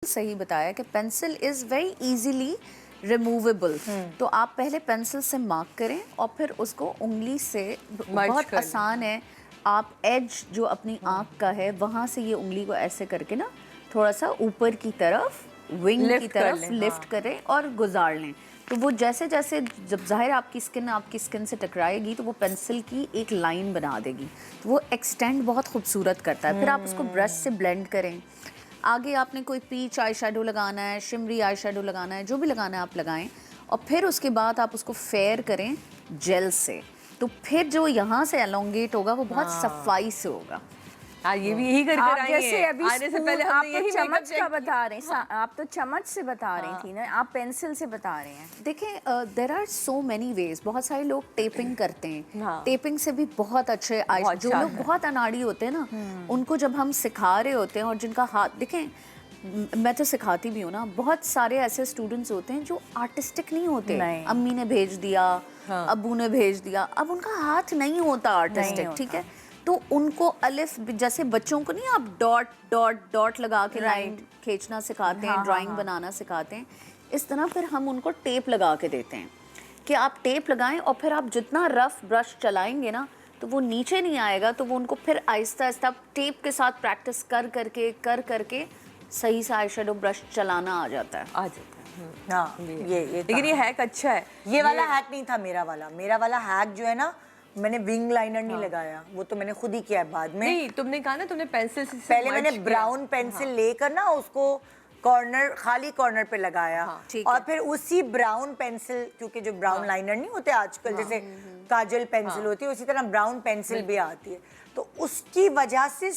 सही बताया कि pencil is very easily removable. तो आप पहले पेंसिल से मार्क करें और फिर उसको उंगली से बहुत आसान है। आप एज जो अपनी आँख का है वहाँ से ये उंगली को ऐसे करके ना थोड़ा सा ऊपर की तरफ विंग की तरफ लिफ्ट करें और गुजार लें। तो वो जैसे जैसे जब ज़ाहिर आपकी स्किन से टकराएगी तो वो पेंसिल की एक लाइन बना देगी, तो वो एक्सटेंड बहुत खूबसूरत करता है। फिर आप उसको ब्रश से ब्लेंड करें। आगे आपने कोई पीच आई शेडो लगाना है, शिमरी आई शेडो लगाना है, जो भी लगाना है आप लगाएं और फिर उसके बाद आप उसको फेयर करें जेल से। तो फिर जो यहाँ से एलोंगेट होगा वो बहुत सफाई से होगा। हाँ, ये भी यही कर आप जैसे अभी आने से पहले आप हमने तो यही चम्मच का बता रहे हैं, आप तो चम्मच से बता रही थी ना, आप पेंसिल से बता रहे हैं। देखें, there are so many ways. बहुत सारे लोग टेपिंग करते हैं। हाँ। टेपिंग से भी बहुत अच्छे जो लोग बहुत अनाड़ी होते हैं ना, उनको जब हम सिखा रहे होते हैं और जिनका हाथ देखें, मैं तो सिखाती भी हूँ ना, बहुत सारे ऐसे स्टूडेंट्स होते हैं जो आर्टिस्टिक नहीं होते। अम्मी ने भेज दिया, अब्बू ने भेज दिया, अब उनका हाथ नहीं होता आर्टिस्टिक, ठीक है। तो उनको अलिफ, जैसे बच्चों को नहीं आप डॉट डॉट डॉट लगा के लाइन खींचना सिखाते हैं, ड्राइंग बनाना सिखाते हैं, इस तरह फिर हम उनको टेप लगा के देते हैं कि आप टेप लगाएं और फिर आप जितना रफ ब्रश चलाएंगे ना तो वो नीचे नहीं आएगा। तो वो उनको फिर आहिस्ता आहिस्ता टेप के साथ प्रैक्टिस कर करके सही से आई शेडो ब्रश चलाना आ जाता है। हाँ, ये लेकिन ये हैक अच्छा है। ये वाला हैक नहीं था मेरा वाला हैक जो है ना, मैंने विंग लाइनर नहीं लगाया, वो तो मैंने खुद ही किया है बाद में। नहीं, तुमने कहा ना तुमने पेंसिल से पहले मैंने ब्राउन पेंसिल लेकर ना उसको कॉर्नर, खाली कॉर्नर पे लगाया। और फिर उसी ब्राउन पेंसिल, क्योंकि जो ब्राउन लाइनर नहीं होते आजकल, जैसे काजल पेंसिल होती है, उसी तरह ब्राउन पेंसिल भी आती है, तो उसकी वजह से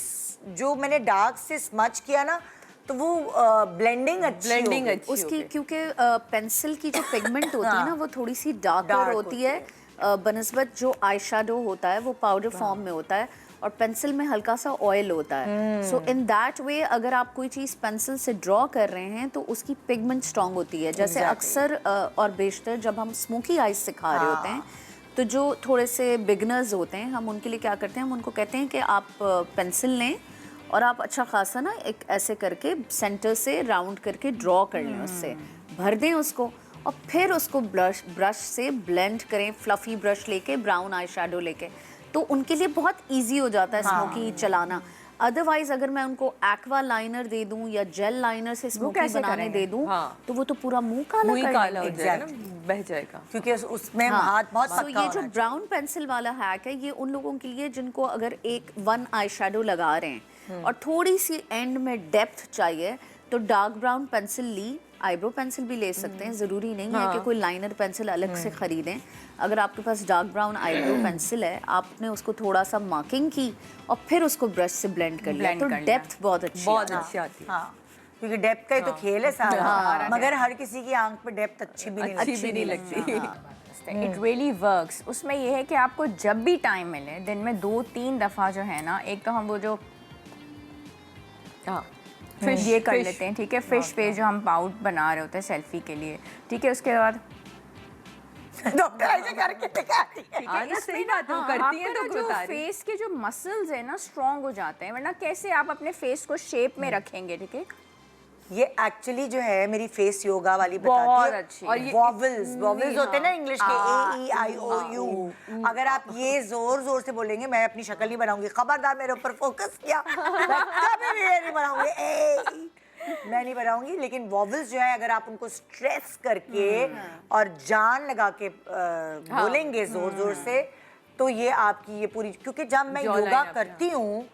जो मैंने डार्क से स्मच किया ना, तो वो ब्लेंडिंग अच्छी उसकी, क्योंकि पेंसिल की जो पिगमेंट होती है ना वो थोड़ी सी डार्कर होती है बनस्बत जो आई शेडो होता है वो पाउडर फॉर्म में होता है और पेंसिल में हल्का सा ऑयल होता है। सो इन दैट वे अगर आप कोई चीज़ पेंसिल से ड्रॉ कर रहे हैं तो उसकी पिगमेंट स्ट्रॉन्ग होती है। जैसे अक्सर और बेशतर जब हम स्मोकी आइज सिखा रहे होते हैं तो जो थोड़े से बिगनर्स होते हैं, हम उनके लिए क्या करते हैं, हम उनको कहते हैं कि आप पेंसिल लें और आप अच्छा खासा ना एक ऐसे करके सेंटर से राउंड करके ड्रॉ कर लें, उससे भर दें उसको और फिर उसको ब्रश से ब्लेंड करें, फ्लफी ब्रश लेके, ब्राउन आई शेडो लेके, तो उनके लिए बहुत इजी हो जाता है स्मोकी चलाना। अदरवाइज अगर मैं उनको एक्वा लाइनर दे दूं या जेल लाइनर से स्मोकी बनाने दे दूं तो वो तो पूरा मुंह काला हो जाएगा, बह जाएगा, क्योंकि उसमें हाथ बहुत पक्का होना। ये जो ब्राउन पेंसिल वाला हैक है ये उन लोगों के लिए जिनको अगर वन आई शेडो लगा रहे हैं और थोड़ी सी एंड में डेप्थ चाहिए तो डार्क ब्राउन पेंसिल ली, आईब्रो पेंसिल भी ले सकते हैं, ज़रूरी नहीं है कि कोई लाइनर पेंसिल अलग से ख़रीदें। अगर आपके पास डार्क ब्राउन आईब्रो पेंसिल है, आपने उसको थोड़ा सा मार्किंग की और फिर उसको ब्रश से ब्लेंड कर लिया तो डेप्थ बहुत अच्छी आती है। क्योंकि डेप्थ का ही तो खेल है सारा, मगर हर किसी की आंख पे डेप्थ अच्छी भी नहीं लगती। It really works. उसमें यह है कि आपको जब भी टाइम मिले, दिन में 2-3 दफ़ा जो है ना, एक तो हम वो जो फिश ये कर लेते हैं, ठीक है, फिश पे जो हम पाउट बना रहे होते हैं सेल्फी के लिए, ठीक है, उसके बाद डॉक्टर ऐसे करके दिखा रही है। सही बात है, करती है तो जो फेस के जो मसल्स है ना स्ट्रॉन्ग हो जाते हैं, वरना कैसे आप अपने फेस को शेप में रखेंगे, ठीक है। ये एक्चुअली जो है मेरी फेस योगा वाली बताती है, और ये वॉवल्स होते हैं ना इंग्लिश के, AEIOU। अगर आप ये जोर जोर से बोलेंगे, मैं अपनी शक्ल नहीं बनाऊंगी, खबरदार मेरे ऊपर फोकस किया, कभी भी नहीं बनाऊंगी, मैं नहीं बनाऊंगी। लेकिन वॉवल्स जो है अगर आप उनको स्ट्रेस करके और जान लगा के बोलेंगे जोर जोर से, तो ये आपकी ये पूरी, क्योंकि जब मैं योगा करती हूँ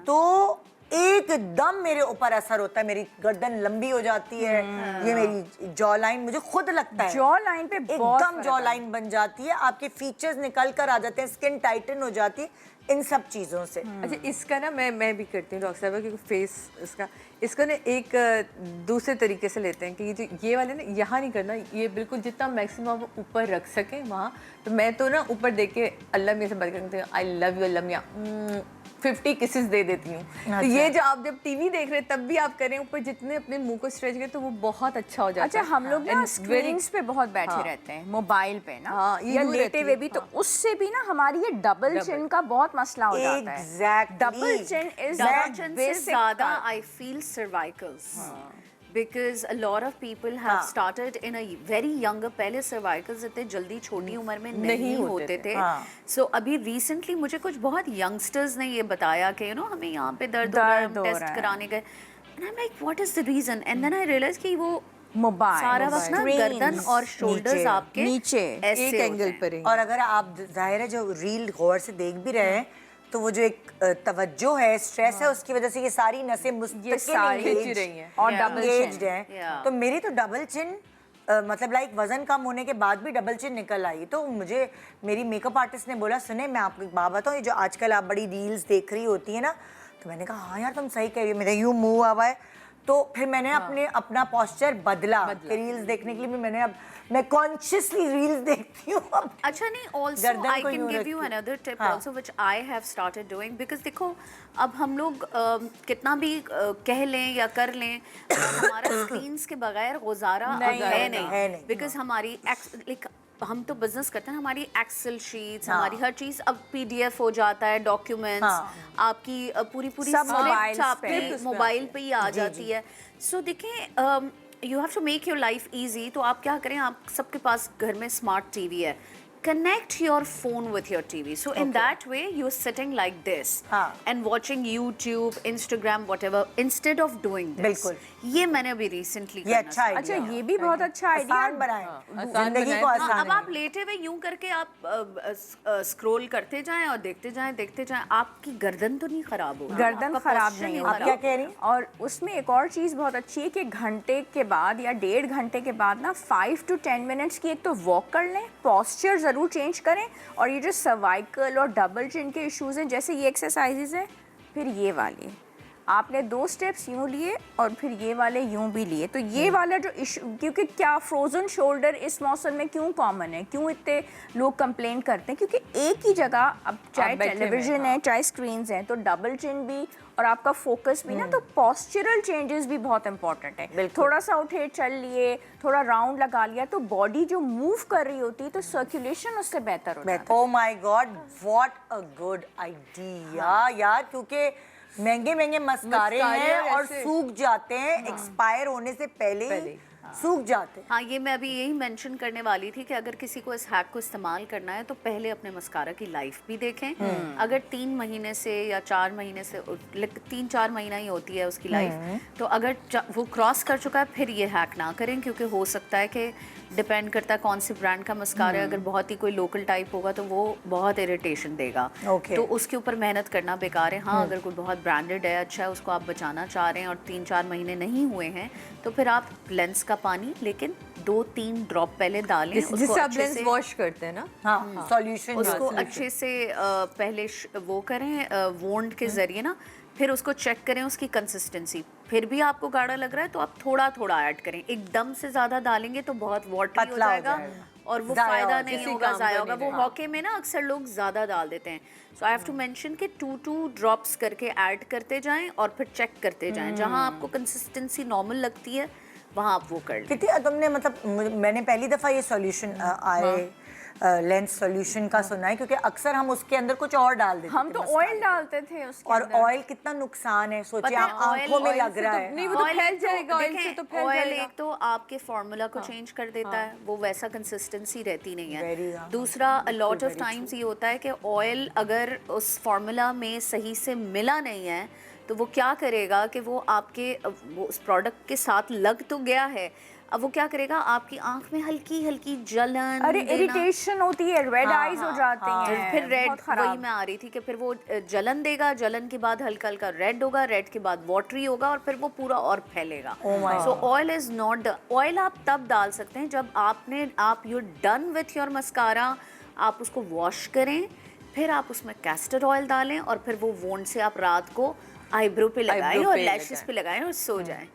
तो एकदम मेरे ऊपर असर होता है, मेरी गर्दन लंबी हो जाती है, ये मेरी जॉ लाइन, मुझे खुद लगता है जॉ लाइन पे एकदम जॉ लाइन बन जाती है, आपके फीचर्स निकल कर आ जाते हैं, स्किन टाइटन हो जाती है इन सब चीज़ों से। अच्छा, इसका ना मैं भी करती हूँ डॉक्टर साहब, क्योंकि फेस इसका ना एक दूसरे तरीके से लेते हैं कि ये वाले ना यहाँ नहीं करना, ये बिल्कुल जितना मैक्सिमम ऊपर रख सकें वहाँ। तो मैं तो ना ऊपर देख के अल्लाह मियाँ से बात करती हूँ, आई लव यू अल्लाह मियाँ, 50 किसेस दे देती हूँ। तो ये जो आप जब टीवी देख रहे हैं तब भी आप करें, ऊपर जितने अपने मुंह को स्ट्रेच करें तो वो बहुत अच्छा हो जाता है। अच्छा, हम लोग ना स्क्रीन्स पे बहुत बैठे रहते हैं, मोबाइल पे ना, या लेटे हुए भी, तो उससे भी ना हमारी ये डबल चिन का बहुत मसला हो जाता है। डबल चिन इज ज़्यादा I feel cervicals. because a lot of people have started in a very younger, पहले cervicals इतने जल्दी छोटी उम्र में नहीं होते थे. So अभी recently मुझे कुछ बहुत youngsters ने ये बताया कि हमें यहाँ पे दर्द हो रहा है, हम टेस्ट कराने गए. And I'm like, what is the reason? And then I realized कि वो मोबाइल सारा वक्त ना गर्दन और शोल्डर्स आपके नीचे ऐसे एक एंगल पर ही. और अगर आप जाहिर है जो रील गौर से देख भी रहे हैं तो वो जो एक तवज्जो है, स्ट्रेस है, उसकी वजह से ये सारी नसें मुस्तकिल खिंच रही हैं और डबल एज्ड हैं. Yeah. तो मेरी तो डबल चिन मतलब लाइक वजन कम होने के बाद भी डबल चिन निकल आई. तो मुझे मेरी मेकअप आर्टिस्ट ने बोला, सुने मैं आपको एक बात बताऊँ, ये जो आजकल आप बड़ी रील्स देख रही होती है ना, तो मैंने कहा हाँ यार तुम सही कह रही हो, मेरा यूँ मुँह हुआ है. तो फिर मैंने अपना पोस्चर बदला. रील्स देखने के लिए भी मैं कॉन्शियसली रील्स देखती हूँ अब. अच्छा नहीं, also I can give you another tip also which I have started doing, because देखो अब हम लोग कितना भी कह लें या कर लें, हमारा स्क्रीन्स के बगैर गुजारा है नहीं. बिकॉज हमारी हम तो बिजनेस करते हैं, हमारी एक्सेल शीट्स, हमारी हर चीज़ अब PDF हो जाता है, डॉक्यूमेंट्स आपकी पूरी स्क्रिप्ट आपके मोबाइल पे ही आ जाती है. सो देखिए, you have to make your life easy. तो आप क्या करें, आप सबके पास घर में स्मार्ट टीवी है, connect your phone with your TV. So in that way, you're sitting like this and watching YouTube, Instagram, whatever, instead of doing this. बिल्कुल. ये मैंने अभी recently ये अच्छा idea. अच्छा ये भी बहुत अच्छा आइडिया. आसान बनाएं, जिंदगी को आसान. अब आप लेटे हुए यूं करके आप स्क्रॉल करते जाएं और देखते जाएं, आपकी गर्दन तो नहीं खराब होगी. गर्दन खराब नहीं होगी. आप क्या कह रही हैं? और उसमें एक और चीज़ बहुत अच्छी है कि घंटे के बाद या 1.5 घंटे के बाद ना 5 to 10 मिनट्स की एक तो वॉक कर लें, पॉस्चर ज़रूर चेंज करें. और ये जो सर्वाइकल और डबल चिन के इश्यूज़ हैं, जैसे ये एक्सरसाइजेज हैं, फिर ये वाली आपने 2 स्टेप्स यूँ लिए और फिर ये वाले यूँ भी लिए. तो ये वाला जो इशू, क्योंकि क्या फ्रोजन शोल्डर इस मौसम में क्यों कॉमन है, क्यों इतने लोग कंप्लेन करते हैं, क्योंकि एक ही जगह अब चाहे टेलीविजन है चाहे स्क्रीन्स हैं, तो डबल चिन भी और आपका फोकस भी ना, तो पॉस्चरल चेंजेस भी बहुत इंपॉर्टेंट है. थोड़ा सा उठे चल लिए, थोड़ा राउंड लगा लिया, तो बॉडी जो मूव कर रही होती है तो सर्कुलेशन उससे बेहतर होता है. Oh my God, what a good idea यार. क्योंकि महंगे मस्कारे हैं और सूख जाते हैं, एक्सपायर होने से पहले ही सूख जाते हैं. हाँ, ये मैं अभी यही मेंशन करने वाली थी कि अगर किसी को इस हैक को इस्तेमाल करना है तो पहले अपने मस्कारा की लाइफ भी देखें. अगर 3 महीने से या 4 महीने से, 3-4 महीना ही होती है उसकी लाइफ, तो अगर वो क्रॉस कर चुका है फिर ये हैक ना करें, क्योंकि हो सकता है कि डिपेंड करता है कौन सी ब्रांड का मस्कारा है. अगर बहुत ही कोई लोकल टाइप होगा तो वो बहुत इरिटेशन देगा. तो उसके ऊपर मेहनत करना बेकार है. हाँ, अगर कोई बहुत ब्रांडेड है, अच्छा है, उसको आप बचाना चाह रहे हैं और 3-4 महीने नहीं हुए हैं, तो फिर आप लेंस का पानी लेकिन 2-3 ड्रॉप पहले डालें. जिससे आप लेंस वॉश करते हैं ना, हाँ, सॉल्यूशन उसको अच्छे से पहले वो करें वोंड के जरिए ना, फिर उसको चेक करें उसकी कंसिस्टेंसी. फिर भी आपको गाढ़ा लग रहा है तो आप थोड़ा थोड़ा ऐड करें. एकदम से ज़्यादा डालेंगे तो बहुत वाटरी हो जाएगा और वो फ़ायदा नहीं होगा, ज़ाया होगा. वो हॉके में ना अक्सर लोग ज़्यादा डाल देते हैं. सो आई हैव टू मेंशन कि 2 ड्रॉप्स करके ऐड करते जाएं और फिर चेक करते जाएं. जहाँ आपको कंसिस्टेंसी नॉर्मल लगती है वहाँ आप वो कर लें. कितनी तुमने, मतलब मैंने पहली दफ़ा ये सॉल्यूशन आए लेंस सॉल्यूशन का सुना है, क्योंकि अक्सर हम उसके अंदर कुछ और डाल देते हम तो ऑयल डालते थे उसके और अंदर. ऑयल कितना नुकसान है, सोचिए आप आंखों में लग रहा है. नहीं वो तो फैल जाएगा. ऑयल से तो फैल ऑयल जाएगा. एक तो आपके फार्मूला को चेंज कर देता है, वो वैसा कंसिस्टेंसी रहती नहीं है. दूसरा, अ लॉट ऑफ टाइम्स ये होता है कि ऑयल अगर उस फार्मूला में सही से मिला नहीं है तो वो क्या करेगा कि वो आपके वो उस प्रोडक्ट के साथ लग तो गया है, अब वो क्या करेगा, आपकी आंख में हल्की हल्की जलन, अरे इरिटेशन होती है, रेड आईज हो जाती हैं. फिर रेड, वही मैं आ रही थी कि फिर वो जलन देगा, जलन के बाद हल्का हल्का रेड होगा, रेड के बाद वाटरी होगा और फिर वो पूरा और फैलेगा. सो oil is not the oil. आप तब डाल सकते हैं जब आप you done with your mascara, आप उसको वॉश करें, फिर आप उसमें कैस्टर ऑयल डालें और फिर वो वोंड से आप रात को आईब्रो पे लगाएं और लैशेस पे लगाएं और सो जाएं.